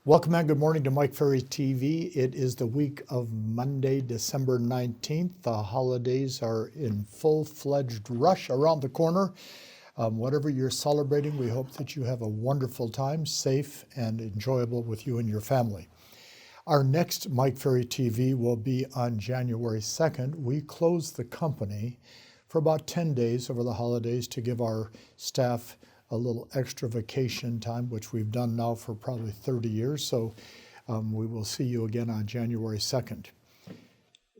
Welcome and good morning to Mike Ferry TV. It is the week of Monday, December 19th. The holidays are in full-fledged rush around the corner. Whatever you're celebrating, we hope that you have a wonderful time, safe and enjoyable with you and your family. Our next Mike Ferry TV will be on January 2nd. We close the company for about 10 days over the holidays to give our staff a little extra vacation time, which we've done now for probably 30 years. So we will see you again on January 2nd.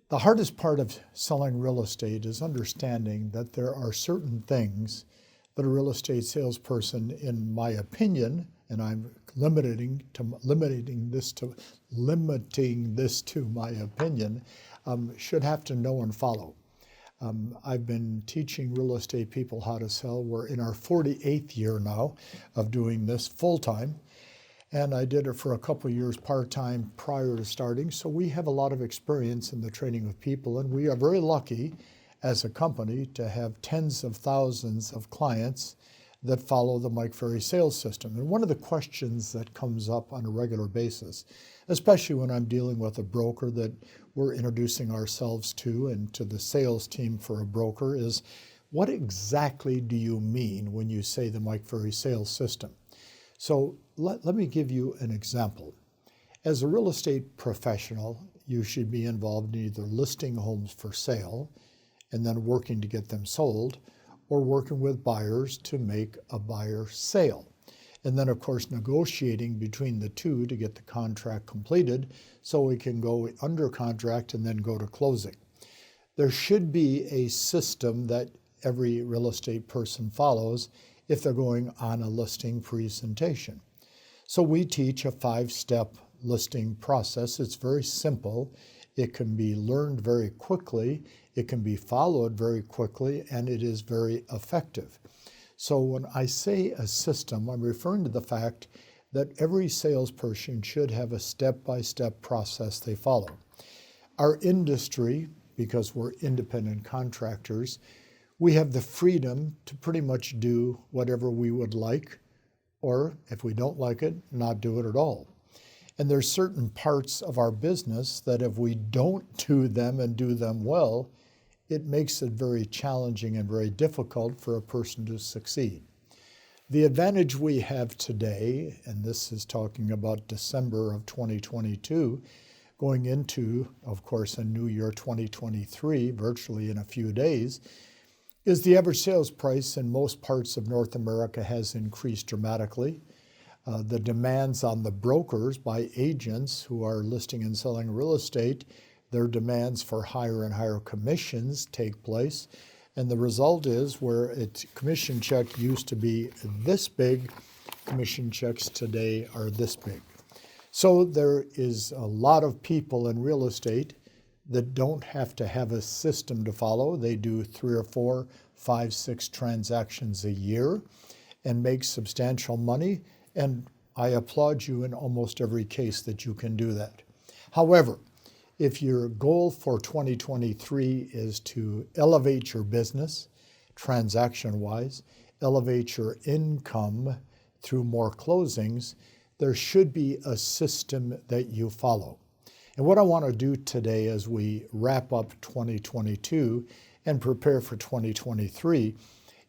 The hardest part of selling real estate is understanding that there are certain things that a real estate salesperson, in my opinion, and I'm limiting this to my opinion, should have to know and follow. I've been teaching real estate people how to sell. We're in our 48th year now of doing this full-time, and I did it for a couple of years part-time prior to starting, so we have a lot of experience in the training of people, and we are very lucky as a company to have tens of thousands of clients that follow the Mike Ferry Sales System. And one of the questions that comes up on a regular basis, especially when I'm dealing with a broker that we're introducing ourselves to and to the sales team for a broker, is what exactly do you mean when you say the Mike Ferry Sales System? So let me give you an example. As a real estate professional, you should be involved in either listing homes for sale and then working to get them sold, or working with buyers to make a buyer sale. And then, of course, negotiating between the two to get the contract completed so we can go under contract and then go to closing. There should be a system that every real estate person follows if they're going on a listing presentation. So we teach a 5-step listing process. It's very simple. It can be learned very quickly, it can be followed very quickly, and it is very effective. So when I say a system, I'm referring to the fact that every salesperson should have a step-by-step process they follow. Our industry, because we're independent contractors, we have the freedom to pretty much do whatever we would like, or if we don't like it, not do it at all. And there's certain parts of our business that if we don't do them and do them well, it makes it very challenging and very difficult for a person to succeed. The advantage we have today, and this is talking about December of 2022, going into, of course, a new year 2023, virtually in a few days, is the average sales price in most parts of North America has increased dramatically. The demands on the brokers by agents who are listing and selling real estate, their demands for higher and higher commissions take place. And the result is where a commission check used to be this big, commission checks today are this big. So there is a lot of people in real estate that don't have to have a system to follow. They do 3 or 4, 5, 6 transactions a year and make substantial money. And I applaud you in almost every case that you can do that. However, if your goal for 2023 is to elevate your business, transaction-wise, elevate your income through more closings, there should be a system that you follow. And what I want to do today as we wrap up 2022 and prepare for 2023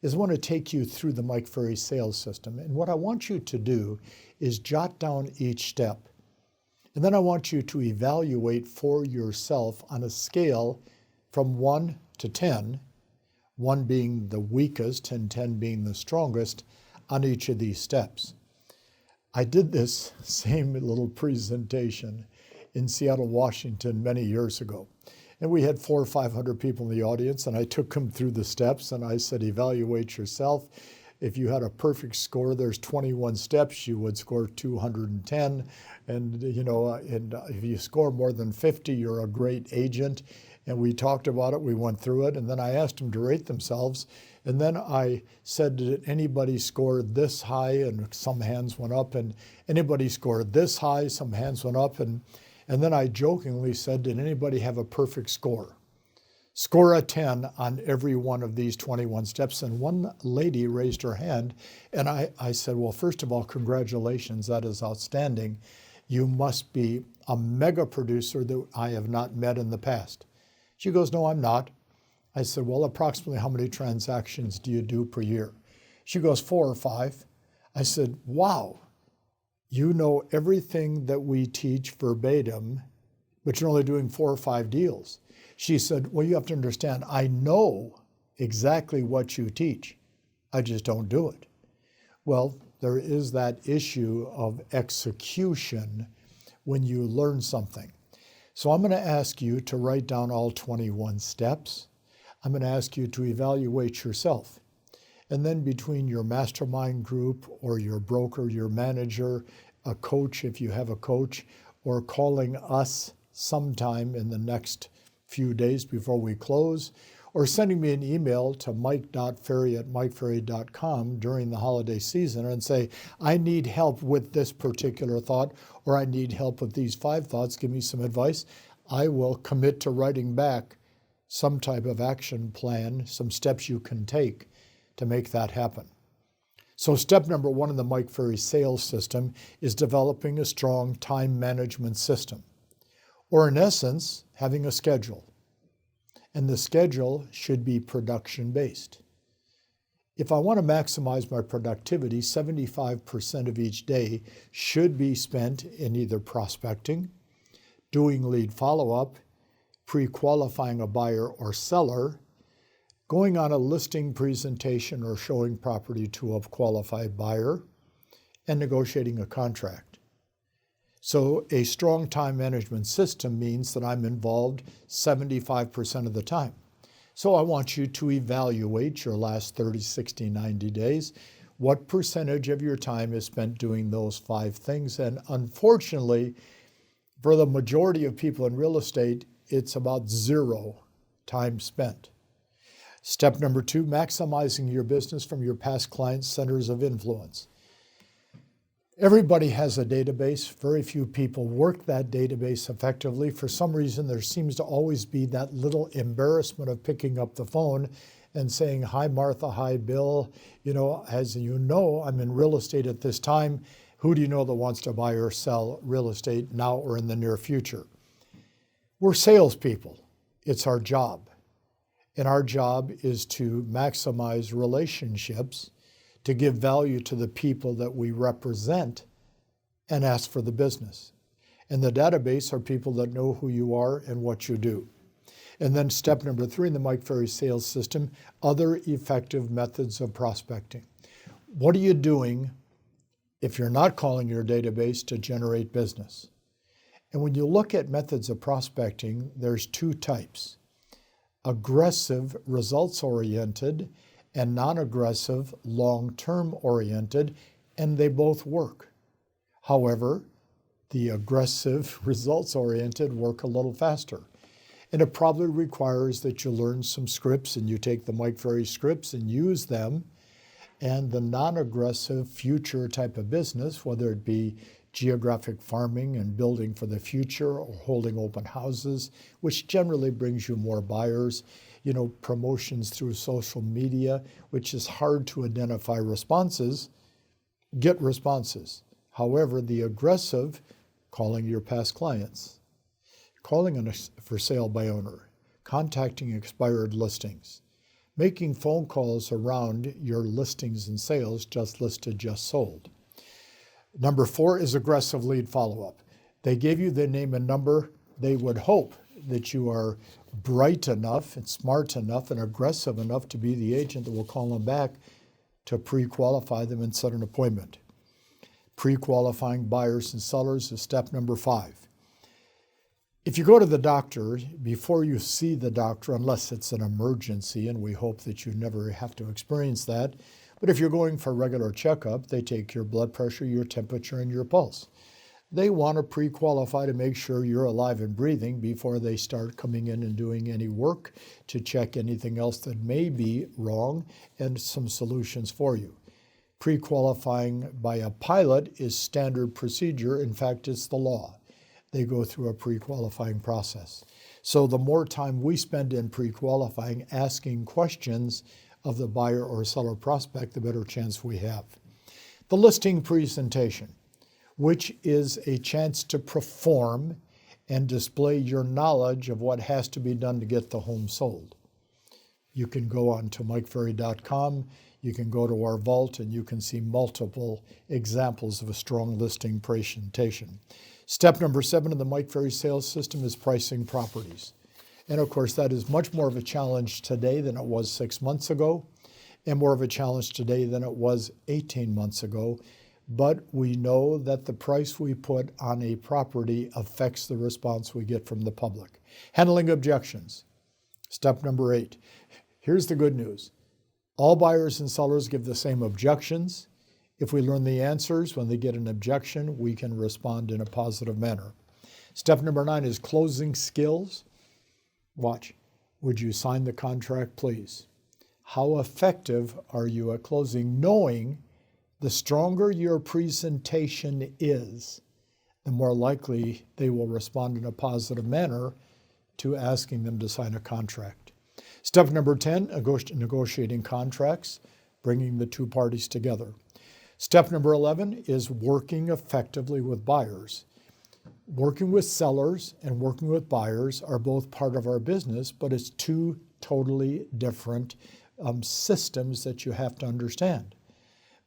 is I want to take you through the Mike Ferry Sales System. And what I want you to do is jot down each step. And then I want you to evaluate for yourself on a scale from 1 to 10, 1 being the weakest and 10 being the strongest, on each of these steps. I did this same little presentation in Seattle, Washington many years ago. And we had 400 or 500 people in the audience, and I took them through the steps, and I said, evaluate yourself. If you had a perfect score, there's 21 steps, you would score 210. And, and if you score more than 50, you're a great agent. And we talked about it, we went through it, and then I asked them to rate themselves. And then I said, did anybody score this high? And some hands went up, and anybody scored this high? Some hands went up, and then I jokingly said, did anybody have a perfect score? Score a 10 on every one of these 21 steps. And one lady raised her hand, and I said, well, first of all, congratulations, that is outstanding. You must be a mega producer that I have not met in the past. She goes, no, I'm not. I said, well, approximately how many transactions do you do per year? She goes, 4 or 5. I said, wow, you know everything that we teach verbatim, but you're only doing 4 or 5 deals. She said, well, you have to understand, I know exactly what you teach. I just don't do it. Well, there is that issue of execution when you learn something. So I'm going to ask you to write down all 21 steps. I'm going to ask you to evaluate yourself. And then between your mastermind group or your broker, your manager, a coach if you have a coach, or calling us sometime in the next few days before we close, or sending me an email to mike.ferry@mikeferry.com during the holiday season and say, I need help with this particular thought, or I need help with these 5 thoughts, give me some advice. I will commit to writing back some type of action plan, some steps you can take to make that happen. So step number 1 in the Mike Ferry Sales System is developing a strong time management system, or in essence, having a schedule. And the schedule should be production-based. If I want to maximize my productivity, 75% of each day should be spent in either prospecting, doing lead follow-up, pre-qualifying a buyer or seller, going on a listing presentation or showing property to a qualified buyer, and negotiating a contract. So a strong time management system means that I'm involved 75% of the time. So I want you to evaluate your last 30, 60, 90 days. What percentage of your time is spent doing those 5 things? And unfortunately, for the majority of people in real estate, it's about 0 time spent. Step number 2, maximizing your business from your past clients' centers of influence. Everybody has a database. Very few people work that database effectively. For some reason, there seems to always be that little embarrassment of picking up the phone and saying, hi, Martha, hi, Bill. As you know, I'm in real estate at this time. Who do you know that wants to buy or sell real estate now or in the near future? We're salespeople. It's our job. And our job is to maximize relationships, to give value to the people that we represent and ask for the business. And the database are people that know who you are and what you do. And then step number 3 in the Mike Ferry Sales System, other effective methods of prospecting. What are you doing if you're not calling your database to generate business? And when you look at methods of prospecting, there's 2 types: aggressive, results-oriented, and non-aggressive, long-term oriented, and they both work. However, the aggressive, results-oriented work a little faster. And it probably requires that you learn some scripts and you take the Mike Ferry scripts and use them. And the non-aggressive future type of business, whether it be geographic farming and building for the future or holding open houses, which generally brings you more buyers, promotions through social media, which is hard to identify responses, get responses. However, the aggressive, calling your past clients, calling on a for sale by owner, contacting expired listings, making phone calls around your listings and sales, just listed, just sold. Number 4 is aggressive lead follow-up. They gave you their name and number. They would hope that you are bright enough and smart enough and aggressive enough to be the agent that will call them back to pre-qualify them and set an appointment. Pre-qualifying buyers and sellers is step number 5. If you go to the doctor, before you see the doctor, unless it's an emergency, and we hope that you never have to experience that, but if you're going for a regular checkup, they take your blood pressure, your temperature, and your pulse. They want to pre-qualify to make sure you're alive and breathing before they start coming in and doing any work to check anything else that may be wrong and some solutions for you. Pre-qualifying by a pilot is standard procedure. In fact, it's the law. They go through a pre-qualifying process. So the more time we spend in pre-qualifying, asking questions of the buyer or seller prospect, the better chance we have. The listing presentation. which is a chance to perform and display your knowledge of what has to be done to get the home sold. You can go on to MikeFerry.com, you can go to our vault, and you can see multiple examples of a strong listing presentation. Step number 7 in the Mike Ferry Sales System is pricing properties. And of course, that is much more of a challenge today than it was 6 months ago, and more of a challenge today than it was 18 months ago. But we know that the price we put on a property affects the response we get from the public. Handling objections. Step number 8. Here's the good news. All buyers and sellers give the same objections. If we learn the answers when they get an objection, we can respond in a positive manner. Step number 9 is closing skills. Watch. Would you sign the contract, please? How effective are you at closing? Knowing the stronger your presentation is, the more likely they will respond in a positive manner to asking them to sign a contract. Step number 10, negotiating contracts, bringing the two parties together. Step number 11 is working effectively with buyers. Working with sellers and working with buyers are both part of our business, but it's two totally different systems that you have to understand.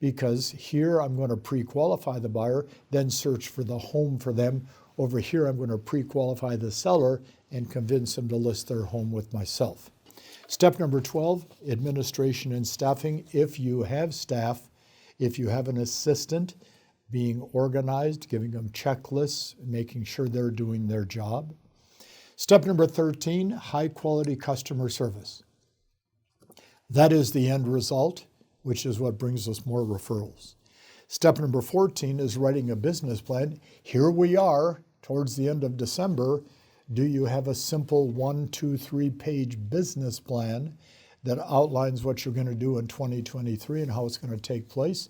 Because here I'm going to pre-qualify the buyer, then search for the home for them. Over here I'm going to pre-qualify the seller and convince them to list their home with myself. Step number 12, administration and staffing. If you have staff, if you have an assistant, being organized, giving them checklists, making sure they're doing their job. Step number 13, high quality customer service. That is the end result, which is what brings us more referrals. Step number 14 is writing a business plan. Here we are towards the end of December. Do you have a simple 1, 2, 3 page business plan that outlines what you're going to do in 2023 and how it's going to take place?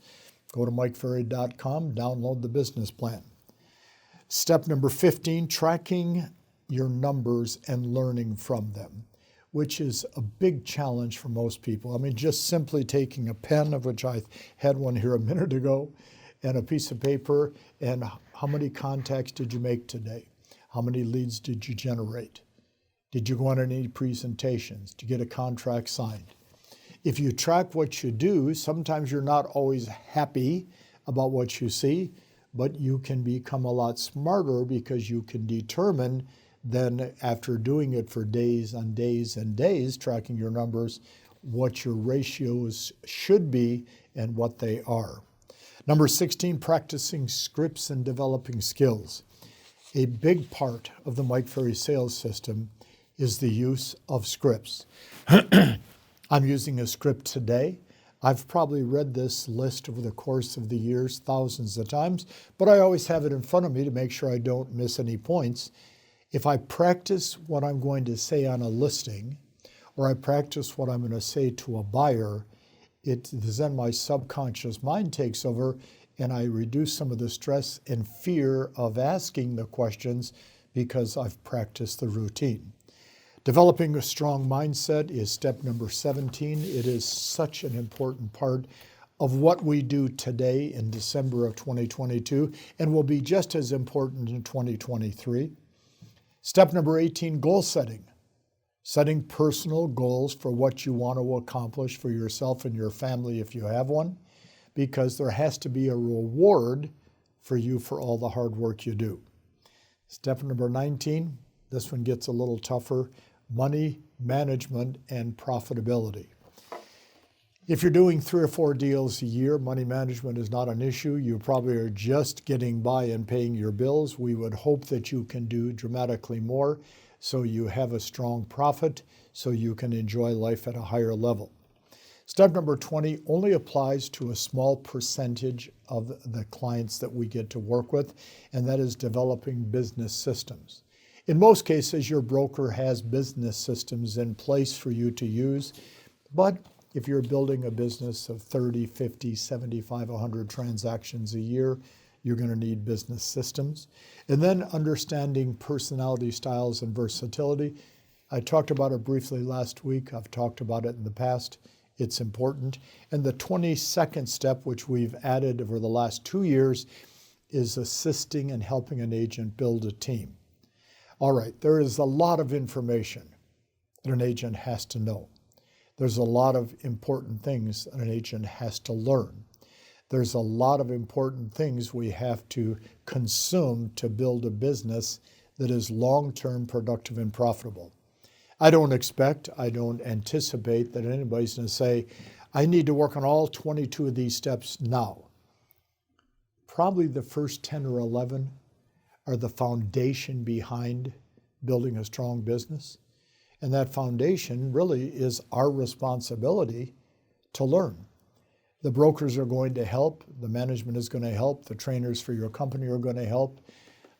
Go to MikeFerry.com, download the business plan. Step number 15, tracking your numbers and learning from them, which is a big challenge for most people. I mean, just simply taking a pen, of which I had one here a minute ago, and a piece of paper, and how many contacts did you make today? How many leads did you generate? Did you go on any presentations? Did you get a contract signed? If you track what you do, sometimes you're not always happy about what you see, but you can become a lot smarter because you can determine then, after doing it for days and days and days, tracking your numbers, what your ratios should be and what they are. Number 16, practicing scripts and developing skills. A big part of the Mike Ferry Sales System is the use of scripts. I'm using a script today. I've probably read this list over the course of the years thousands of times, but I always have it in front of me to make sure I don't miss any points. If I practice what I'm going to say on a listing, or I practice what I'm going to say to a buyer, then my subconscious mind takes over and I reduce some of the stress and fear of asking the questions because I've practiced the routine. Developing a strong mindset is step number 17. It is such an important part of what we do today in December of 2022 and will be just as important in 2023. Step number 18, goal setting. Setting personal goals for what you want to accomplish for yourself and your family if you have one, because there has to be a reward for you for all the hard work you do. Step number 19, this one gets a little tougher, money management and profitability. If you're doing 3 or 4 deals a year, money management is not an issue. You probably are just getting by and paying your bills. We would hope that you can do dramatically more so you have a strong profit so you can enjoy life at a higher level. Step number 20 only applies to a small percentage of the clients that we get to work with, and that is developing business systems. In most cases, your broker has business systems in place for you to use, but if you're building a business of 30, 50, 75, 100 transactions a year, you're going to need business systems. And then understanding personality styles and versatility. I talked about it briefly last week. I've talked about it in the past. It's important. And the 22nd step, which we've added over the last 2 years, is assisting and helping an agent build a team. All right, there is a lot of information that an agent has to know. There's a lot of important things that an agent has to learn. There's a lot of important things we have to consume to build a business that is long-term, productive, and profitable. I don't anticipate that anybody's going to say, I need to work on all 22 of these steps now. Probably the first 10 or 11 are the foundation behind building a strong business. And that foundation really is our responsibility to learn. The brokers are going to help, the management is going to help, the trainers for your company are going to help,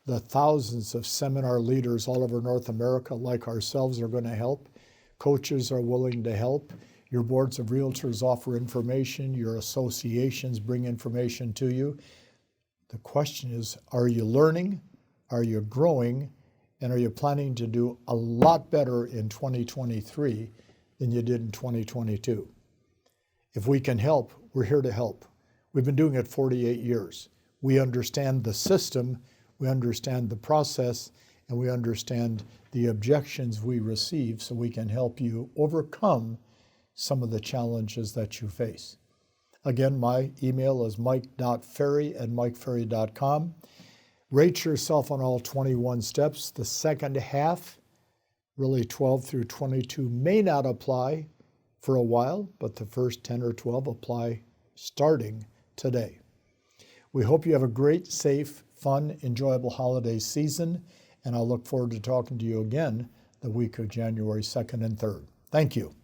the thousands of seminar leaders all over North America like ourselves are going to help, coaches are willing to help, your boards of realtors offer information, your associations bring information to you. The question is, are you learning, are you growing, and are you planning to do a lot better in 2023 than you did in 2022? If we can help, we're here to help. We've been doing it 48 years. We understand the system, we understand the process, and we understand the objections we receive so we can help you overcome some of the challenges that you face. Again, my email is mike.ferry@mikeferry.com. Rate yourself on all 21 steps. The second half, really 12 through 22, may not apply for a while, but the first 10 or 12 apply starting today. We hope you have a great, safe, fun, enjoyable holiday season, and I'll look forward to talking to you again the week of January 2nd and 3rd. Thank you.